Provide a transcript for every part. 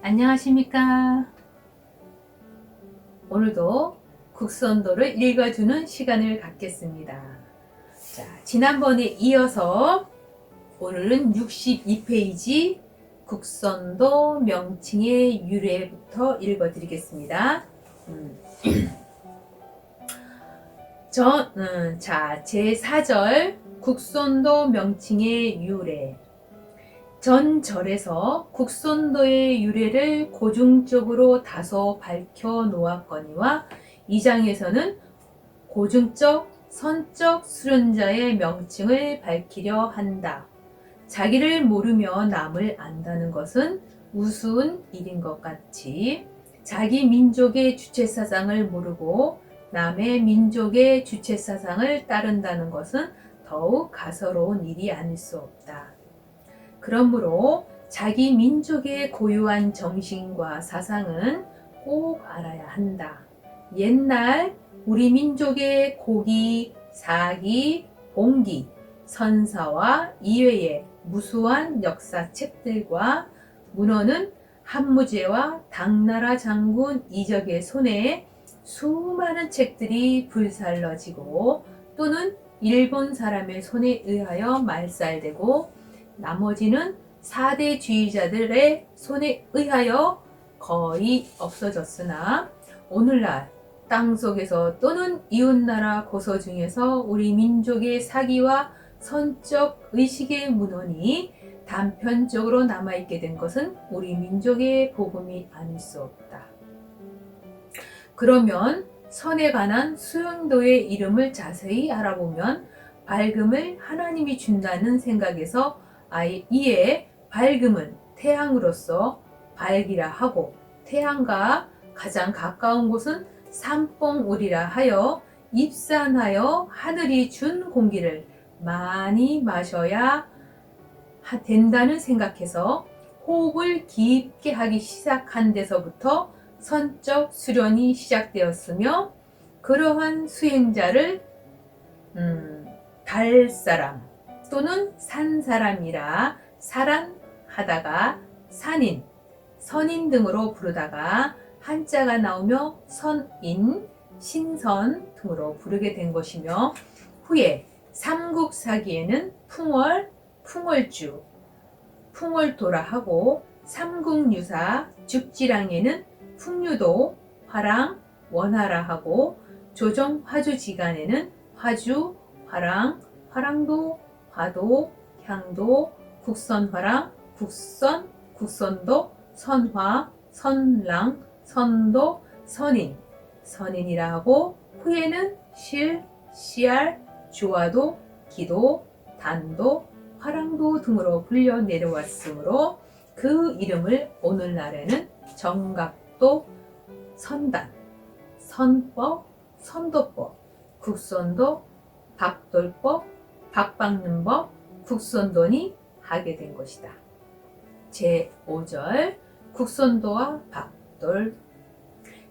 안녕하십니까. 오늘도 국선도를 읽어주는 시간을 갖겠습니다. 자, 지난번에 이어서 오늘은 62페이지 국선도 명칭의 유래부터 읽어드리겠습니다. 자, 제4절 국선도 명칭의 유래. 전 절에서 국선도의 유래를 고증적으로 다소 밝혀 놓았거니와 이 장에서는 고증적, 선적 수련자의 명칭을 밝히려 한다. 자기를 모르며 남을 안다는 것은 우스운 일인 것 같이 자기 민족의 주체사상을 모르고 남의 민족의 주체사상을 따른다는 것은 더욱 가소로운 일이 아닐 수 없다. 그러므로 자기 민족의 고유한 정신과 사상은 꼭 알아야 한다. 옛날 우리 민족의 고기, 사기, 봉기, 선사와 이외의 무수한 역사책들과 문헌은 한무제와 당나라 장군 이적의 손에 수많은 책들이 불살러지고 또는 일본 사람의 손에 의하여 말살되고 나머지는 사대주의자들의 손에 의하여 거의 없어졌으나 오늘날 땅속에서 또는 이웃나라 고서 중에서 우리 민족의 사기와 선적 의식의 문헌이 단편적으로 남아있게 된 것은 우리 민족의 복음이 아닐 수 없다. 그러면 선에 관한 수용도의 이름을 자세히 알아보면 밝음을 하나님이 준다는 생각에서 이에 밝음은 태양으로서 밝이라 하고 태양과 가장 가까운 곳은 산봉우리라 하여 입산하여 하늘이 준 공기를 많이 마셔야 된다는 생각해서 호흡을 깊게 하기 시작한 데서부터 선적 수련이 시작되었으며 그러한 수행자를 달사람 또는 산사람이라 사란하다가 산인, 선인 등으로 부르다가 한자가 나오며 선인, 신선 등으로 부르게 된 것이며 후에 삼국사기에는 풍월, 풍월주, 풍월도라 하고 삼국유사, 죽지랑에는 풍류도, 화랑, 원하라 하고 조정 화주지간에는 화주, 화랑, 화랑도, 화도, 향도, 국선화랑, 국선, 국선도, 선화, 선랑, 선도, 선인, 선인이라 하고 후에는 실, 씨알, 주화도, 기도, 단도, 화랑도 등으로 불려 내려왔으므로 그 이름을 오늘날에는 정각도, 선단, 선법, 선도법, 국선도, 박돌법, 박박는 법, 국선도니 하게 된 것이다. 제5절 국선도와 박돌.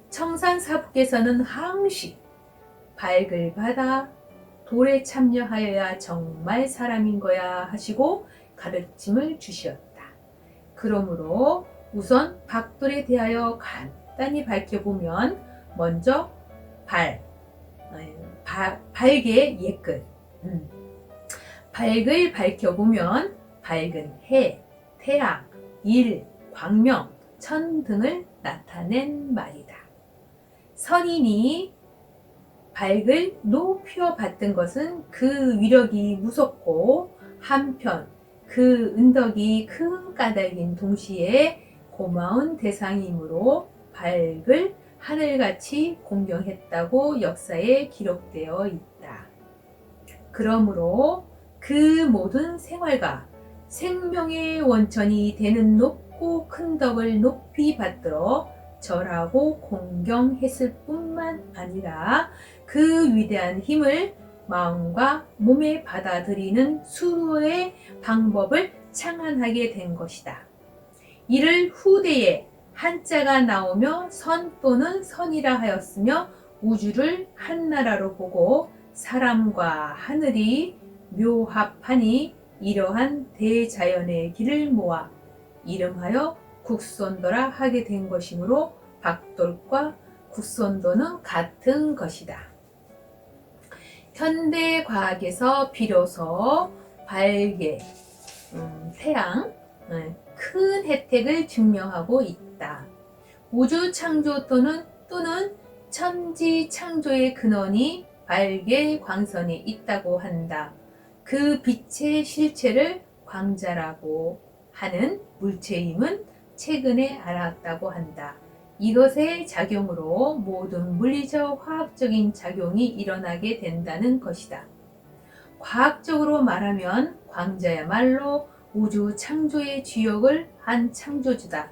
청산사부께서는 항시 밝을 받아 돌에 참여하여야 정말 사람인 거야 하시고 가르침을 주시었다. 그러므로 우선 박돌에 대하여 간단히 밝혀보면 먼저 밝의 옛글 밝을 밝혀보면 밝은 해, 태양, 일, 광명, 천 등을 나타낸 말이다. 선인이 밝을 높여 받던 것은 그 위력이 무섭고 한편 그 은덕이 큰 까닭인 동시에 고마운 대상이므로 밝을 하늘같이 공경했다고 역사에 기록되어 있다. 그러므로 그 모든 생활과 생명의 원천이 되는 높고 큰 덕을 높이 받들어 절하고 공경했을 뿐만 아니라 그 위대한 힘을 마음과 몸에 받아들이는 수로의 방법을 창안하게 된 것이다. 이를 후대에 한자가 나오며 선 또는 선이라 하였으며 우주를 한나라로 보고 사람과 하늘이 묘합하니 이러한 대자연의 길을 모아 이름하여 국수온도라 하게 된 것이므로 박돌과 국수온도는 같은 것이다. 현대 과학에서 비로소 발계, 태양, 큰 혜택을 증명하고 있다. 우주 창조 또는 천지 창조의 근원이 발계 광선에 있다고 한다. 그 빛의 실체를 광자라고 하는 물체임은 최근에 알았다고 한다. 이것의 작용으로 모든 물리적 화학적인 작용이 일어나게 된다는 것이다. 과학적으로 말하면 광자야말로 우주 창조의 주역을 한 창조주다.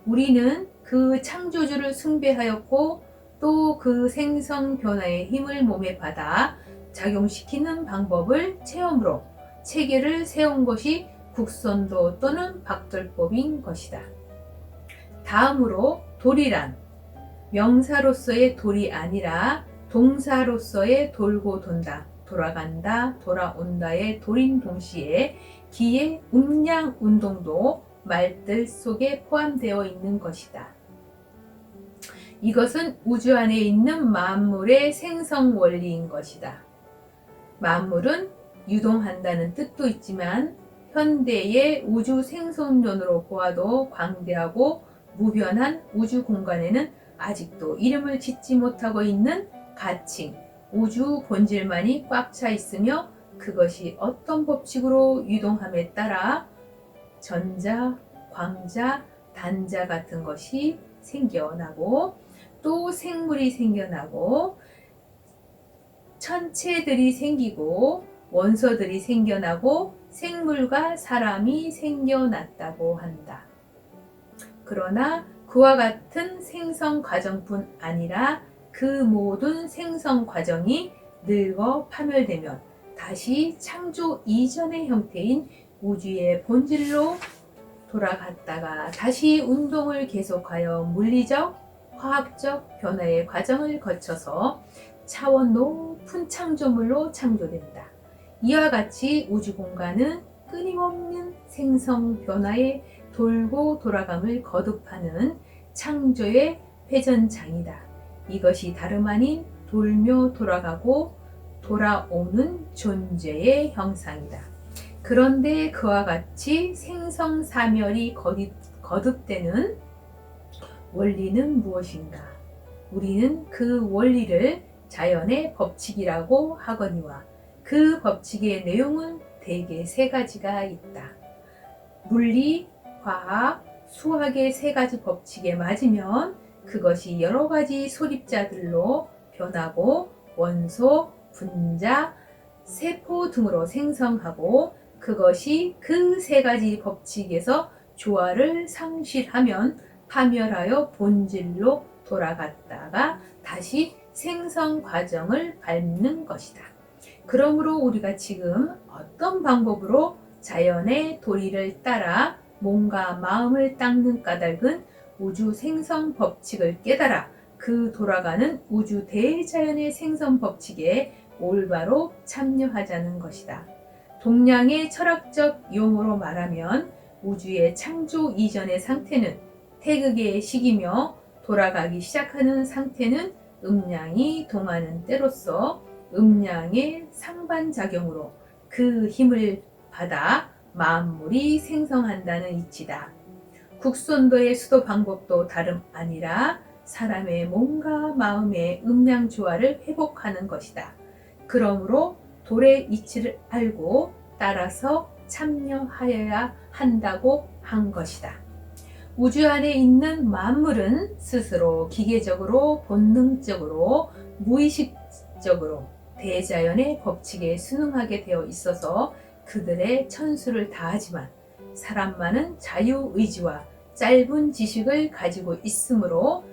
우리는 그 창조주를 숭배하였고 또 그 생성 변화의 힘을 몸에 받아 작용시키는 방법을 체험으로 체계를 세운 것이 국선도 또는 박돌법인 것이다. 다음으로 돌이란 명사로서의 돌이 아니라 동사로서의 돌고 돈다, 돌아간다, 돌아온다의 돌인 동시에 기의 음양 운동도 말들 속에 포함되어 있는 것이다. 이것은 우주 안에 있는 만물의 생성 원리인 것이다. 만물은 유동한다는 뜻도 있지만 현대의 우주 생존론으로 보아도 광대하고 무변한 우주 공간에는 아직도 이름을 짓지 못하고 있는 가칭, 우주 본질만이 꽉 차 있으며 그것이 어떤 법칙으로 유동함에 따라 전자, 광자, 단자 같은 것이 생겨나고 또 생물이 생겨나고 천체들이 생기고 원소들이 생겨나고 생물과 사람이 생겨났다고 한다. 그러나 그와 같은 생성 과정뿐 아니라 그 모든 생성 과정이 늙어 파멸되면 다시 창조 이전의 형태인 우주의 본질로 돌아갔다가 다시 운동을 계속하여 물리적, 화학적 변화의 과정을 거쳐서 차원 높은 창조물로 창조된다. 이와 같이 우주 공간은 끊임없는 생성 변화의 돌고 돌아감을 거듭하는 창조의 회전장이다. 이것이 다름 아닌 돌며 돌아가고 돌아오는 존재의 형상이다. 그런데 그와 같이 생성사멸이 거듭되는 원리는 무엇인가? 우리는 그 원리를 자연의 법칙이라고 하거니와 그 법칙의 내용은 대개 세 가지가 있다. 물리, 과학, 수학의 세 가지 법칙에 맞으면 그것이 여러 가지 소립자들로 변하고 원소, 분자, 세포 등으로 생성하고 그것이 그 세 가지 법칙에서 조화를 상실하면 파멸하여 본질로 돌아갔다가 다시 생성 과정을 밟는 것이다. 그러므로 우리가 지금 어떤 방법으로 자연의 도리를 따라 몸과 마음을 닦는 까닭은 우주 생성 법칙을 깨달아 그 돌아가는 우주 대자연의 생성 법칙에 올바로 참여하자는 것이다. 동양의 철학적 용어로 말하면 우주의 창조 이전의 상태는 태극의 시기며 돌아가기 시작하는 상태는 음양이 동하는 때로서 음양의 상반작용으로 그 힘을 받아 만물이 생성한다는 이치다. 국선도의 수도 방법도 다름 아니라 사람의 몸과 마음의 음양 조화를 회복하는 것이다. 그러므로 돌의 이치를 알고 따라서 참여하여야 한다고 한 것이다. 우주 안에 있는 만물은 스스로 기계적으로 본능적으로 무의식적으로 대자연의 법칙에 순응하게 되어 있어서 그들의 천수를 다하지만 사람만은 자유의지와 짧은 지식을 가지고 있으므로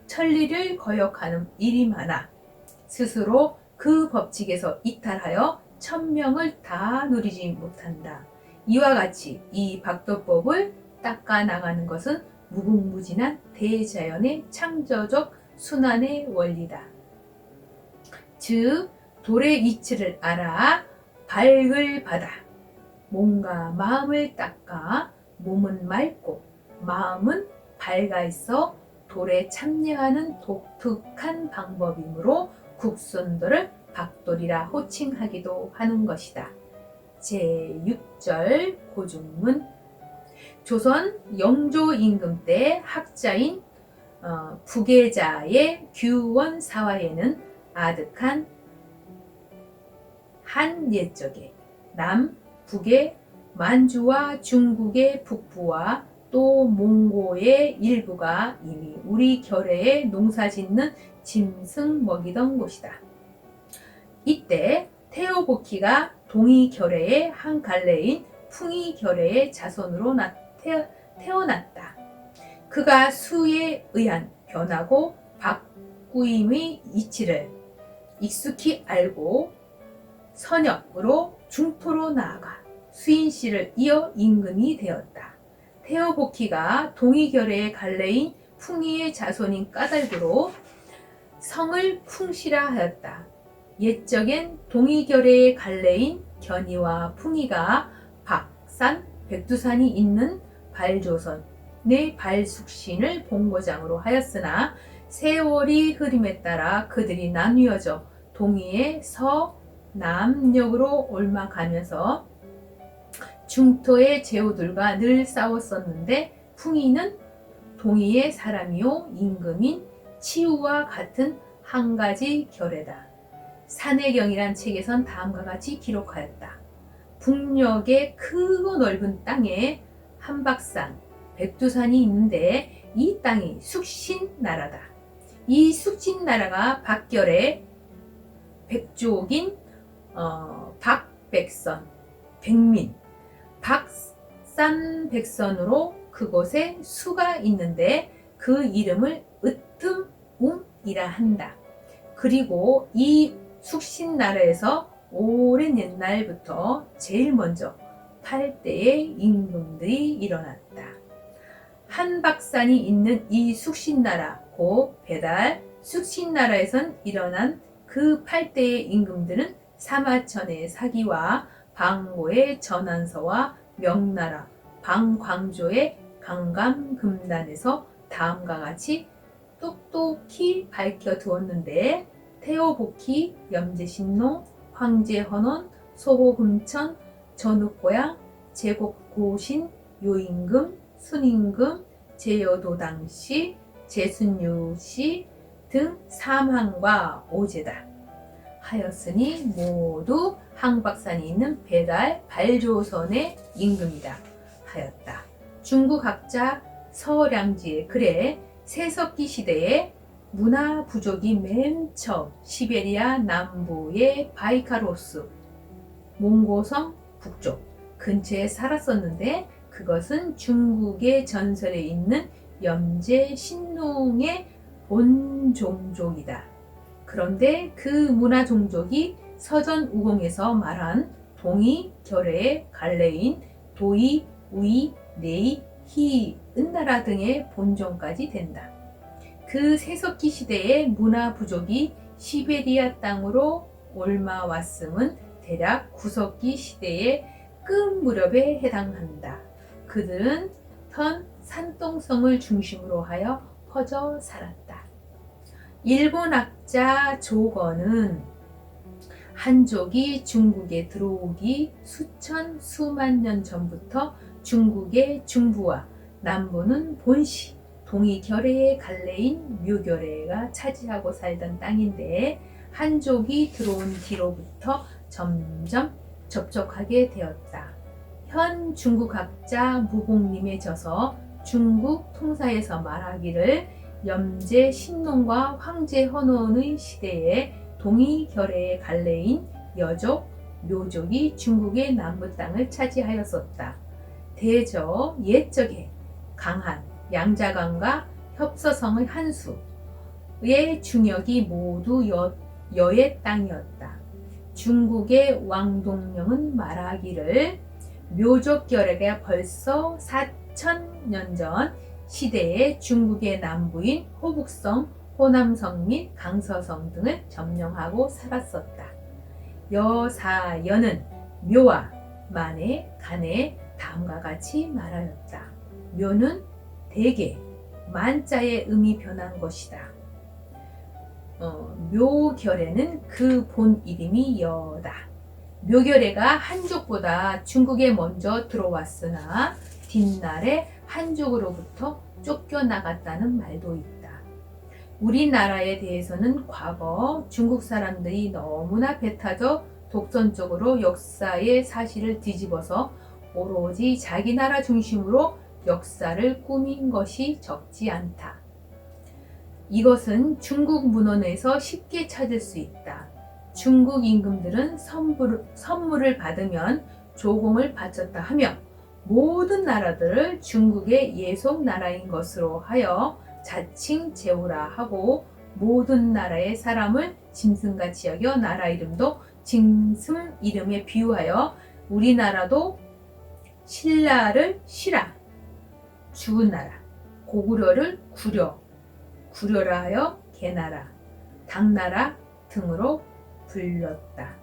천리를 거역하는 일이 많아 스스로 그 법칙에서 이탈하여 천명을 다 누리지 못한다. 이와 같이 이 박도법을 닦아 나가는 것은 무궁무진한 대자연의 창조적 순환의 원리다. 즉 돌의 이치를 알아 발을 받아 몸과 마음을 닦아 몸은 맑고 마음은 밝아 있어 돌에 참여하는 독특한 방법이므로 국손돌을 박돌이라 호칭하기도 하는 것이다. 제6절 고중문. 조선 영조 임금 때 학자인 부계자의 규원사화에는 아득한 한 옛적에 남북의 만주와 중국의 북부와 또 몽고의 일부가 이미 우리 결해에 농사짓는 짐승 먹이던 곳이다. 이때 태오보키가 동이 결해의 한 갈래인 풍이 결해의 자손으로 태어났다. 그가 수에 의한 변하고 바꾸임의 이치를 익숙히 알고 선역으로 중토로 나아가 수인씨를 이어 임금이 되었다. 태오보키가 동이결의 갈래인 풍이의 자손인 까닭으로 성을 풍시라 하였다. 옛적엔 동이결의 갈래인 견이와 풍이가 박산, 백두산이 있는 발조선의 발숙신을 본고장으로 하였으나 세월이 흐름에 따라 그들이 나뉘어져 동이의 서남역으로 옮아가면서 중토의 제후들과 늘 싸웠었는데 풍이는 동이의 사람이요 임금인 치우와 같은 한 가지 결애다. 산해경이란 책에선 다음과 같이 기록하였다. 북녘의 크고 넓은 땅에 한박산, 백두산이 있는데 이 땅이 숙신나라다. 이 숙신나라가 박결의 백족인 박백선, 백민, 박산백선으로 그곳에 수가 있는데 그 이름을 으뜸움이라 한다. 그리고 이 숙신나라에서 오랜 옛날부터 제일 먼저 8대의 임금들이 일어났다. 한박산이 있는 이 숙신나라 곧 배달 숙신나라에선 일어난 그 8대의 임금들은 사마천의 사기와 방고의 전한서와 명나라 방광조의 강감금단에서 다음과 같이 똑똑히 밝혀두었는데 태오보키, 염제신농, 황제헌원, 소호금천, 전욱고양, 제곡고신, 요임금, 순임금, 제여도당시, 제순유시 등 삼항과 오제다 하였으니 모두 한박산이 있는 배달 발조선의 임금이다 하였다. 중국 학자 서량지의 글에 세석기 시대에 문화 부족이 맨 처음 시베리아 남부의 바이카로스, 몽고성 북쪽 근처에 살았었는데 그것은 중국의 전설에 있는 염제 신농의 본종족이다. 그런데 그 문화 종족이 서전 우공에서 말한 동이 결의 갈래인 도이, 우이, 네이, 히, 은나라 등의 본종까지 된다. 그 세석기 시대의 문화 부족이 시베리아 땅으로 옮아왔음은 대략 구석기 시대의 끝 무렵에 해당한다. 그들은 산동성을 중심으로 하여 퍼져 살았다. 일본 학자 조건은 한족이 중국에 들어오기 수만 년 전부터 중국의 중부와 남부는 본시, 동이 결해의 갈래인 묘결해가 차지하고 살던 땅인데 한족이 들어온 뒤로부터 점점 접촉하게 되었다. 현 중국학자 무봉님의 저서 중국 통사에서 말하기를 염제 신농과 황제 헌원의 시대에 동이 결해의 갈래인 여족, 묘족이 중국의 남부 땅을 차지하였었다. 대저 옛적에 강한 양자강과 협서성의 한수의 중역이 모두 여의 땅이었다. 중국의 왕동령은 말하기를 묘족 결해가 벌써 4,000년 전 시대에 중국의 남부인 호북성, 호남성 및 강서성 등을 점령하고 살았었다. 여사연은 묘와 만에 간에 다음과 같이 말하였다. 묘는 대개 만자의 음이 변한 것이다. 묘결에는 그 본 이름이 여다. 묘결애가 한족보다 중국에 먼저 들어왔으나 뒷날에 한족으로부터 쫓겨나갔다는 말도 있다. 우리나라에 대해서는 과거 중국 사람들이 너무나 배타적 독선적으로 역사의 사실을 뒤집어서 오로지 자기 나라 중심으로 역사를 꾸민 것이 적지 않다. 이것은 중국 문헌에서 쉽게 찾을 수 있다. 중국 임금들은 선물을 받으면 조공을 바쳤다 하며 모든 나라들을 중국의 예속 나라인 것으로 하여 자칭 제후라 하고 모든 나라의 사람을 짐승같이 여겨 나라 이름도 짐승 이름에 비유하여 우리나라도 신라를 시라, 죽은 나라, 고구려를 구려, 구려라 하여 개나라, 당나라 등으로 불렸다.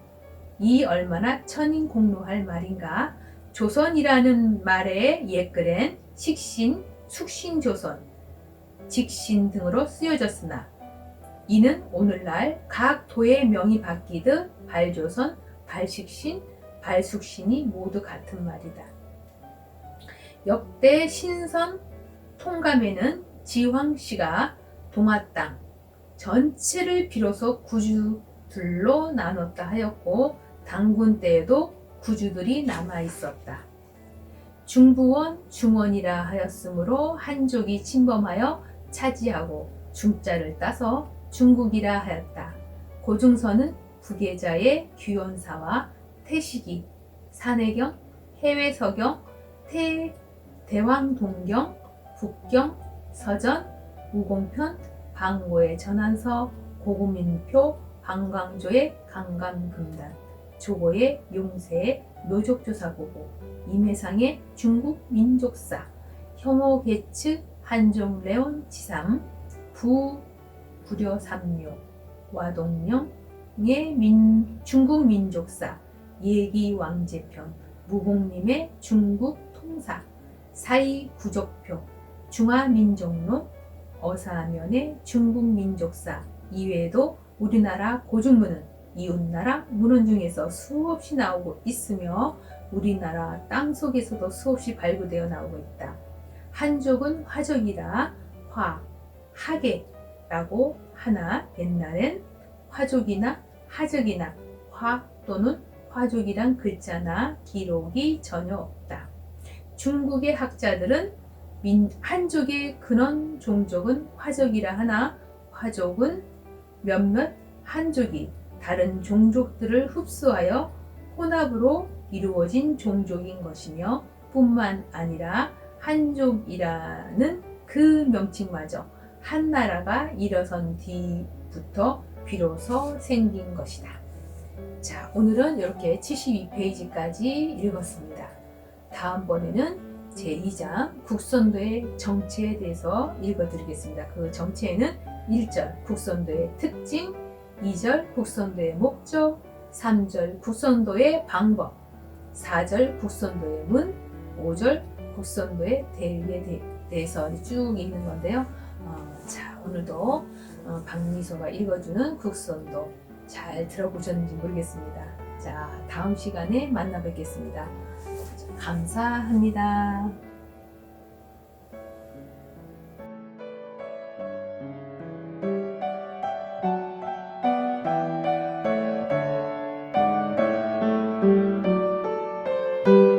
이 얼마나 천인공노할 말인가. 조선이라는 말의 옛글엔 식신, 숙신조선, 직신 등으로 쓰여졌으나 이는 오늘날 각 도의 명이 바뀌듯 발조선, 발식신, 발숙신이 모두 같은 말이다. 역대 신선 통감에는 지황씨가 동화 땅 전체를 비로소 구주들로 나눴다 하였고 당군 때에도 구주들이 남아 있었다. 중부원, 중원이라 하였으므로 한족이 침범하여 차지하고 중자를 따서 중국이라 하였다. 고중서는 부계자의 규원사와 태식이, 산해경, 해외서경, 대왕동경, 북경, 서전, 우공편, 방고의 전한서, 고구민표, 방광조의 강간금단, 조고의 용세의 묘족조사보고, 임해상의 중국민족사, 혐오계측 한종레온 지삼, 부구려삼묘, 와동령의 중국민족사, 예기왕제편, 무공림의 중국통사, 사이구족표, 중화민족록, 어사면의 중국민족사 이외에도 우리나라 고중문은 이웃나라 문헌 중에서 수없이 나오고 있으며 우리나라 땅속에서도 수없이 발굴되어 나오고 있다. 한족은 화족이라 하계라고 하나 옛날엔 화족이나 하족이나 화 또는 화족이란 글자나 기록이 전혀 없다. 중국의 학자들은 한족의 근원 종족은 화족이라 하나 화족은 몇몇 한족이 다른 종족들을 흡수하여 혼합으로 이루어진 종족인 것이며 뿐만 아니라 한족이라는 그 명칭마저 한나라가 일어선 뒤부터 비로소 생긴 것이다. 자, 오늘은 이렇게 72페이지까지 읽었습니다. 다음번에는 제2장 국선도의 정체에 대해서 읽어드리겠습니다. 그 정체에는 1절 국선도의 특징, 2절 국선도의 목적, 3절 국선도의 방법, 4절 국선도의 문, 5절 국선도의 대의에 대해서 쭉 읽는 건데요. 자, 오늘도 박미소가 읽어주는 국선도 잘 들어보셨는지 모르겠습니다. 자, 다음 시간에 만나 뵙겠습니다. 감사합니다.